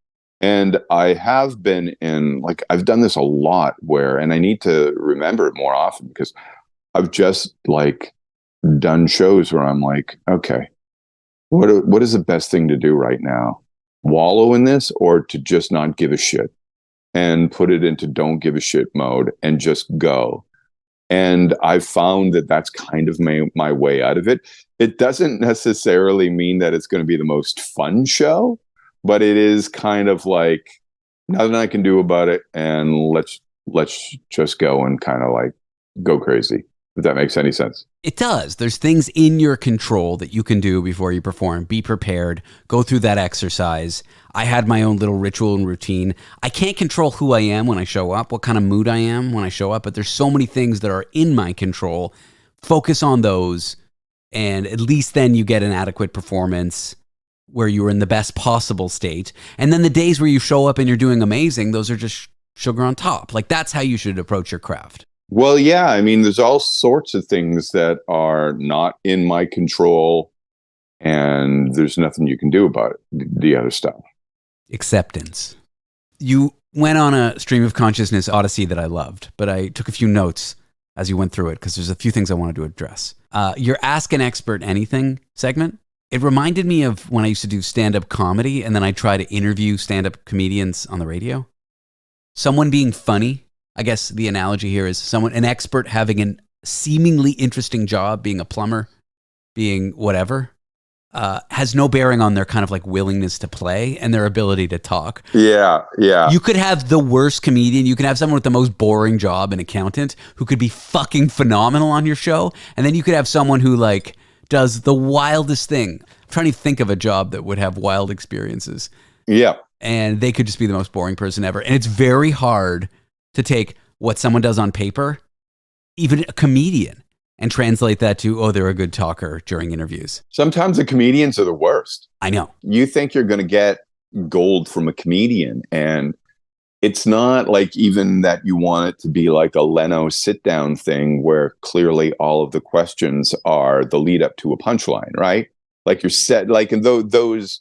And I have been in I've done this a lot and I need to remember it more often because I've just done shows where I'm okay, what is the best thing to do right now? Wallow in this or to just not give a shit? And put it into don't give a shit mode and just go. And I've found that that's kind of my way out of it. It doesn't necessarily mean that it's going to be the most fun show, but it is kind of like nothing I can do about it, and let's just go and kind of like go crazy. If that makes any sense. It does. There's things in your control that you can do before you perform. Be prepared. Go through that exercise. I had my own little ritual and routine. I can't control who I am when I show up, what kind of mood I am when I show up, but there's so many things that are in my control. Focus on those, and at least then you get an adequate performance where you're in the best possible state. And then the days where you show up and you're doing amazing, those are just sugar on top. Like, that's how you should approach your craft. Well, yeah, I mean, there's all sorts of things that are not in my control, and there's nothing you can do about it. The other stuff. Acceptance. You went on a stream of consciousness odyssey that I loved, but I took a few notes as you went through it because there's a few things I wanted to address. Your Ask an Expert Anything segment, it reminded me of when I used to do stand-up comedy, and then I try to interview stand-up comedians on the radio. Someone being funny, I guess the analogy here is an expert having a seemingly interesting job, being a plumber, being whatever, has no bearing on their kind of like willingness to play and their ability to talk. Yeah. You could have the worst comedian. You can have someone with the most boring job, an accountant, who could be fucking phenomenal on your show. And then you could have someone who like does the wildest thing. I'm trying to think of a job that would have wild experiences. Yeah. And they could just be the most boring person ever. And it's very hard to take what someone does on paper, even a comedian, and translate that to, oh, they're a good talker during interviews. Sometimes the comedians are the worst. I know. You think you're going to get gold from a comedian, and it's not like even that you want it to be like a Leno sit-down thing where clearly all of the questions are the lead up to a punchline, right? Like you're set, like in those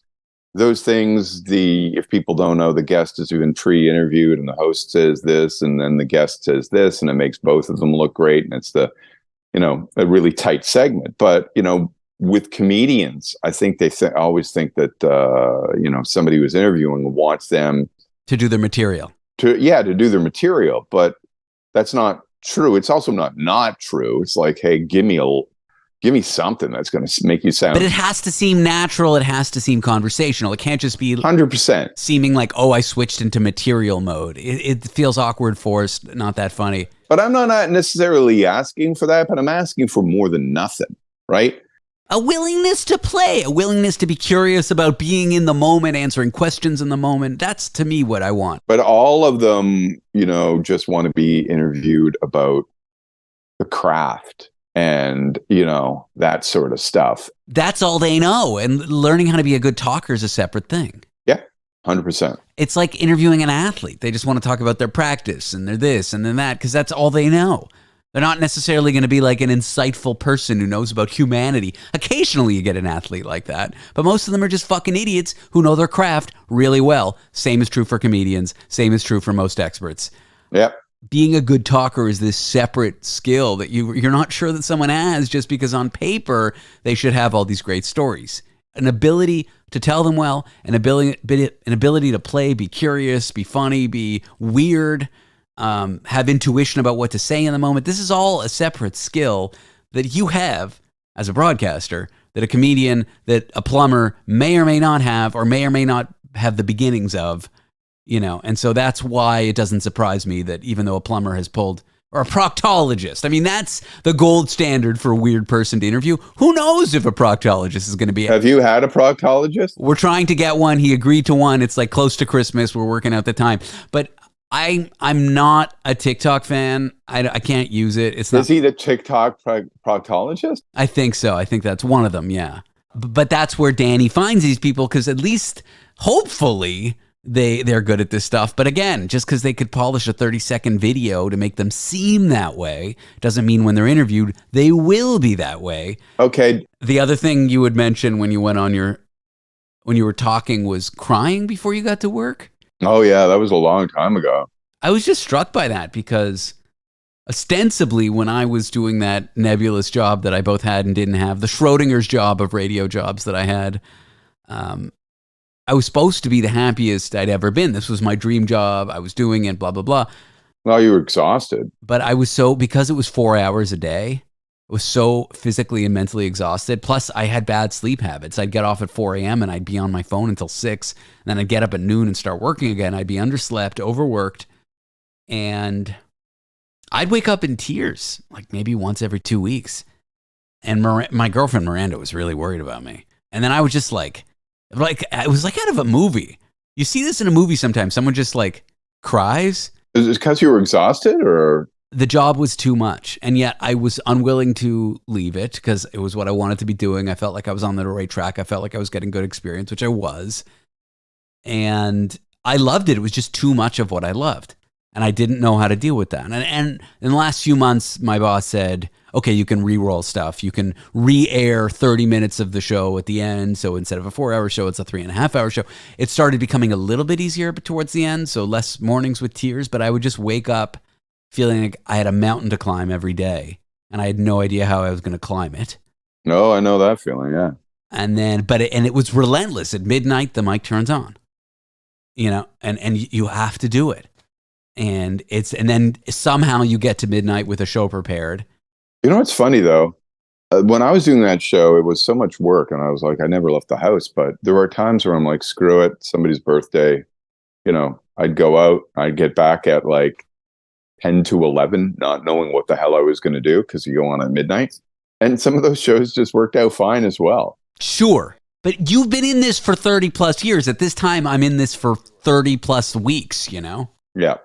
things, if people don't know, the guest is even pre-interviewed and the host says this and then the guest says this, and it makes both of them look great. And it's a really tight segment. But, with comedians, I think they always think that, somebody who's interviewing wants them to do their material. To do their material. But that's not true. It's also not true. It's like, hey, give me something that's going to make you sound. But it has to seem natural. It has to seem conversational. It can't just be 100% seeming like, oh, I switched into material mode. It feels awkward, forced, not that funny. But I'm not necessarily asking for that, but I'm asking for more than nothing, right? A willingness to play, a willingness to be curious about being in the moment, answering questions in the moment. That's, to me, what I want. But all of them, just want to be interviewed about the craft and, that sort of stuff. That's all they know. And learning how to be a good talker is a separate thing. Yeah, 100%. It's like interviewing an athlete. They just want to talk about their practice and their this and then that because that's all they know. They're not necessarily going to be like an insightful person who knows about humanity. Occasionally you get an athlete like that, but most of them are just fucking idiots who know their craft really well. Same is true for comedians. Same is true for most experts. Yep. Being a good talker is this separate skill that you're not sure that someone has just because on paper they should have all these great stories. An ability to tell them well, an ability to play, be curious, be funny, be weird, have intuition about what to say in the moment. This is all a separate skill that you have as a broadcaster that a comedian, that a plumber may or may not have, or may or may not have the beginnings of. And so that's why it doesn't surprise me that even though a plumber has pulled, or a proctologist, I mean, that's the gold standard for a weird person to interview. Who knows if a proctologist is going to be... Have you had a proctologist? We're trying to get one. He agreed to one. It's like close to Christmas. We're working out the time. But I'm not a TikTok fan. I can't use it. It's not... Is he the TikTok proctologist? I think so. I think that's one of them, yeah. But that's where Danny finds these people because at least, hopefully... They're good at this stuff. But again, just because they could polish a 30-second video to make them seem that way doesn't mean when they're interviewed, they will be that way. Okay. The other thing you would mention when you went on when you were talking was crying before you got to work. Oh, yeah. That was a long time ago. I was just struck by that because ostensibly when I was doing that nebulous job that I both had and didn't have, the Schrodinger's job of radio jobs that I had, I was supposed to be the happiest I'd ever been. This was my dream job. I was doing it, blah, blah, blah. Well, you were exhausted. But I was because it was 4 hours a day, I was so physically and mentally exhausted. Plus, I had bad sleep habits. I'd get off at 4 a.m. and I'd be on my phone until 6. And then I'd get up at noon and start working again. I'd be underslept, overworked. And I'd wake up in tears, like maybe once every 2 weeks. And my girlfriend Miranda was really worried about me. And then I was just like it was like out of a movie. You see this in a movie sometimes. Someone just like cries. Is it because you were exhausted, or? The job was too much, and yet I was unwilling to leave it because it was what I wanted to be doing. I felt like I was on the right track. I felt like I was getting good experience, which I was. And I loved it. It was just too much of what I loved. And I didn't know how to deal with that. And in the last few months, my boss said, okay, you can re-roll stuff. You can re-air 30 minutes of the show at the end. So instead of a 4-hour show, it's a 3.5-hour show. It started becoming a little bit easier towards the end. So less mornings with tears, but I would just wake up feeling like I had a mountain to climb every day. And I had no idea how I was going to climb it. No, I know that feeling. Yeah. And then, it was relentless. At midnight, the mic turns on, and you have to do it. And then somehow you get to midnight with a show prepared. You know what's funny though? When I was doing that show, it was so much work, and I was like, I never left the house. But there were times where I'm like, screw it, somebody's birthday. I'd go out, I'd get back at like 10 to 11, not knowing what the hell I was going to do because you go on at midnight. And some of those shows just worked out fine as well. Sure. But you've been in this for 30 plus years. At this time, I'm in this for 30 plus weeks, Yeah.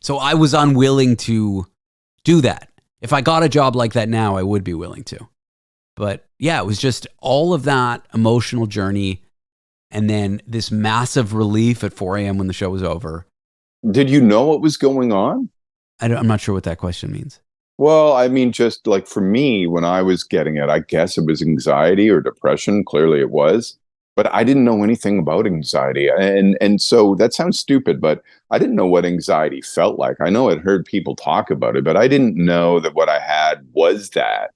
So I was unwilling to do that. If I got a job like that now, I would be willing to. But yeah, it was just all of that emotional journey and then this massive relief at 4 a.m. when the show was over. Did you know what was going on? I'm not sure what that question means. Well, I mean, just like for me, when I was getting it, I guess it was anxiety or depression. Clearly it was. But I didn't know anything about anxiety. And so that sounds stupid, but I didn't know what anxiety felt like. I know I'd heard people talk about it, but I didn't know that what I had was that.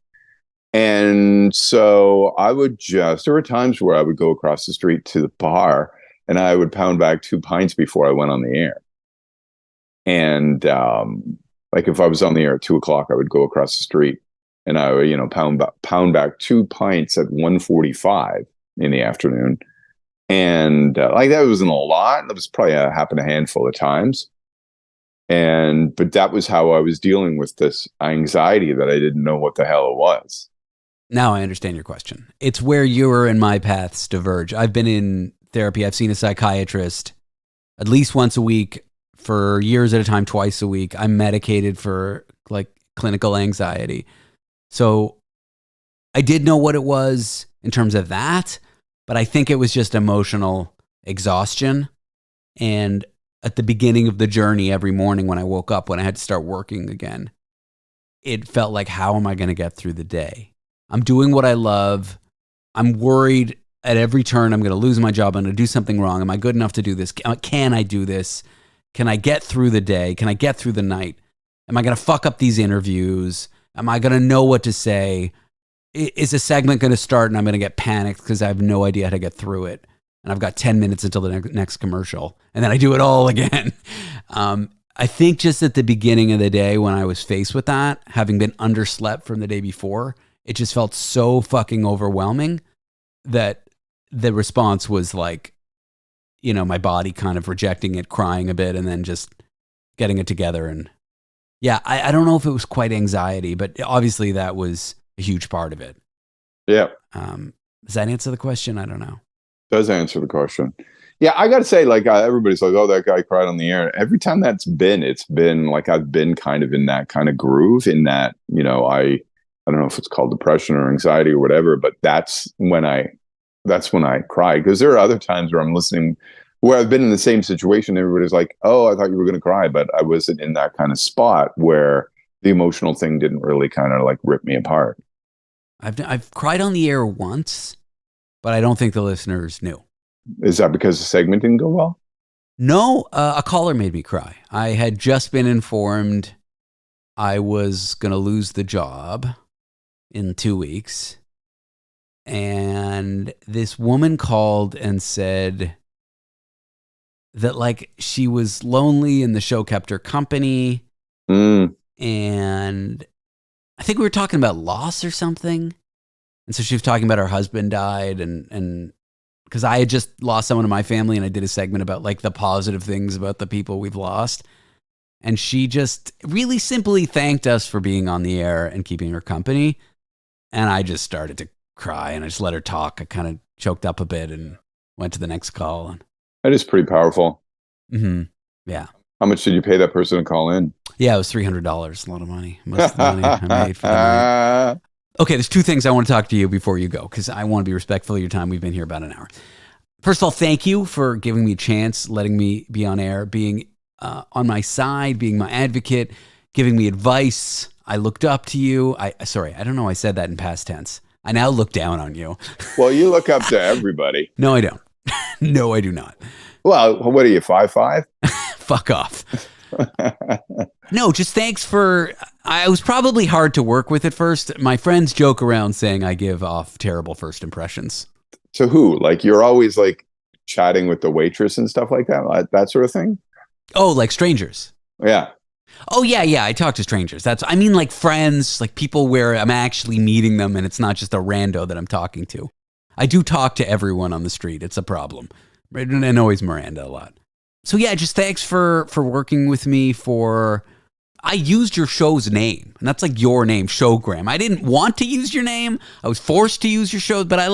And so there were times where I would go across the street to the bar and I would pound back 2 pints before I went on the air. And like if I was on the air at 2:00, I would go across the street and I would, pound back 2 pints at 1:45 in the afternoon. And like that wasn't a lot. That was probably happened a handful of times. But that was how I was dealing with this anxiety that I didn't know what the hell it was. Now I understand your question. It's where your and my paths diverge. I've been in therapy. I've seen a psychiatrist at least once a week for years at a time, twice a week. I'm medicated for like clinical anxiety. So I did know what it was in terms of that, but I think it was just emotional exhaustion. And at the beginning of the journey, every morning when I woke up, when I had to start working again, it felt like, how am I going to get through the day? I'm doing what I love. I'm worried at every turn I'm going to lose my job. I'm going to do something wrong. Am I good enough to do this? Can I do this? Can I get through the day? Can I get through the night? Am I going to fuck up these interviews? Am I going to know what to say? Is a segment going to start and I'm going to get panicked because I have no idea how to get through it? And I've got 10 minutes until the next commercial. And then I do it all again. I think just at the beginning of the day when I was faced with that, having been underslept from the day before, it just felt so fucking overwhelming that the response was like, my body kind of rejecting it, crying a bit, and then just getting it together. And yeah, I don't know if it was quite anxiety, but obviously that was a huge part of it. Yeah. Does that answer the question? I don't know. Does answer the question. Yeah, I got to say, like, everybody's like, oh, that guy cried on the air. Every time it's been like I've been kind of in that kind of groove in that, I don't know if it's called depression or anxiety or whatever, but that's when I cry. Because there are other times where I'm listening, where I've been in the same situation. Everybody's like, oh, I thought you were going to cry, but I wasn't in that kind of spot where the emotional thing didn't really kind of like rip me apart. I've cried on the air once, but I don't think the listeners knew. Is that because the segment didn't go well? No, a caller made me cry. I had just been informed I was going to lose the job in 2 weeks. And this woman called and said that like she was lonely and the show kept her company Mm. And I think we were talking about loss or something. And so she was talking about her husband died, and because I had just lost someone in my family, and I did a segment about like the positive things about the people we've lost. And she just really simply thanked us for being on the air and keeping her company. And I just started to cry, and I just let her talk. I kind of choked up a bit and went to the next call. That is pretty powerful. Mm-hmm. Yeah. How much did you pay that person to call in? Yeah, it was $300. A lot of money. Most of the money I made for the night. Okay, there's two things I want to talk to you before you go, because I want to be respectful of your time. We've been here about an hour. First of all, thank you for giving me a chance, letting me be on air, being on my side, being my advocate, giving me advice. I looked up to you. Sorry, I don't know. I said that in past tense. I now look down on you. Well, you look up to everybody. No, I don't. No, I do not. Well, what are you, 5'5"? Fuck off. No, just thanks for. I was probably hard to work with at first. My friends joke around saying I give off terrible first impressions. To who? Like, you're always like chatting with the waitress and stuff like that sort of thing? Oh, like strangers. Yeah. Oh, yeah. I talk to strangers. I mean, like friends, like people where I'm actually meeting them and it's not just a rando that I'm talking to. I do talk to everyone on the street. It's a problem. And always Miranda a lot. So yeah, just thanks for working with me I used your show's name, and that's like your name, Showgram. I didn't want to use your name. I was forced to use your show, but I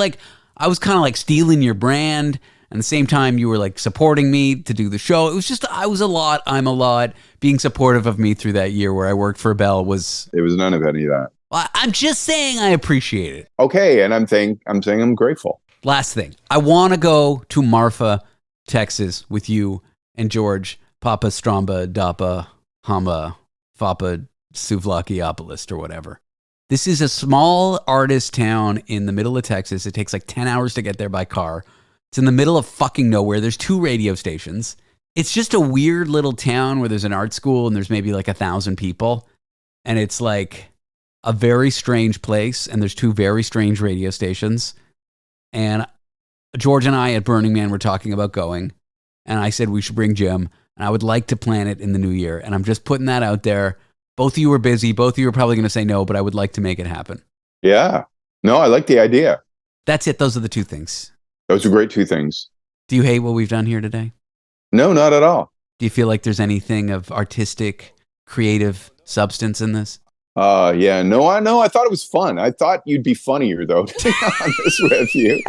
was kind of like stealing your brand. And at the same time, you were like supporting me to do the show. It was just, I was a lot, I'm a lot. Being supportive of me through that year where I worked for Bell was... It was none of any of that. I'm just saying I appreciate it. Okay, and I'm saying I'm grateful. Last thing, I want to go to Marfa, Texas with you and George, Papa Stromba, Dapa, Hamba, Fapa, Souvlakiopoulos, or whatever. This is a small artist town in the middle of Texas. It takes like 10 hours to get there by car. It's in the middle of fucking nowhere. There's 2 radio stations. It's just a weird little town where there's an art school and there's maybe like 1,000 people. And it's like a very strange place. And there's 2 very strange radio stations. And George and I at Burning Man were talking about going. And I said we should bring Jim. And I would like to plan it in the new year. And I'm just putting that out there. Both of you are busy. Both of you are probably going to say no, but I would like to make it happen. Yeah. No, I like the idea. That's it. Those are the 2 things. Those are great 2 things. Do you hate what we've done here today? No, not at all. Do you feel like there's anything of artistic, creative substance in this? Yeah. No, I thought it was fun. I thought you'd be funnier, though, to be honest with you.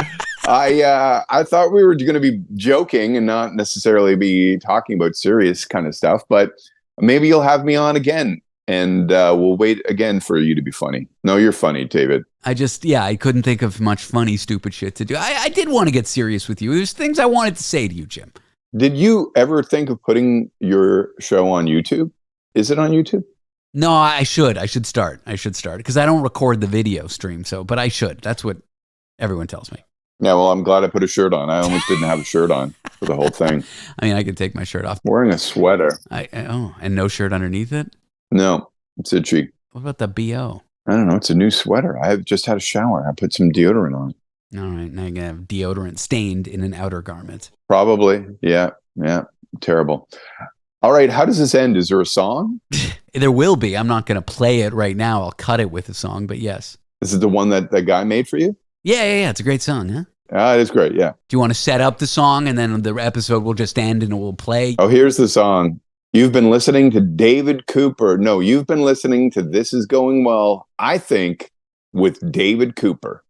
I thought we were going to be joking and not necessarily be talking about serious kind of stuff, but maybe you'll have me on again and we'll wait again for you to be funny. No, you're funny, David. I couldn't think of much funny, stupid shit to do. I did want to get serious with you. There's things I wanted to say to you, Jim. Did you ever think of putting your show on YouTube? Is it on YouTube? No, I should start because I don't record the video stream. But I should. That's what everyone tells me. Yeah, well, I'm glad I put a shirt on. I almost didn't have a shirt on for the whole thing. I mean, I could take my shirt off. I'm wearing a sweater. And no shirt underneath it? No, it's itchy. What about the BO? I don't know. It's a new sweater. I have just had a shower. I put some deodorant on. All right. Now you're going to have deodorant stained in an outer garment. Probably. Yeah. Terrible. All right. How does this end? Is there a song? There will be. I'm not going to play it right now. I'll cut it with a song, but yes. This is the one that the guy made for you? Yeah. It's a great song, huh? It is great. Yeah. Do you want to set up the song and then the episode will just end and it will play? Oh, here's the song. You've been listening to David Cooper. No, you've been listening to This Is Going Well, I think, with David Cooper.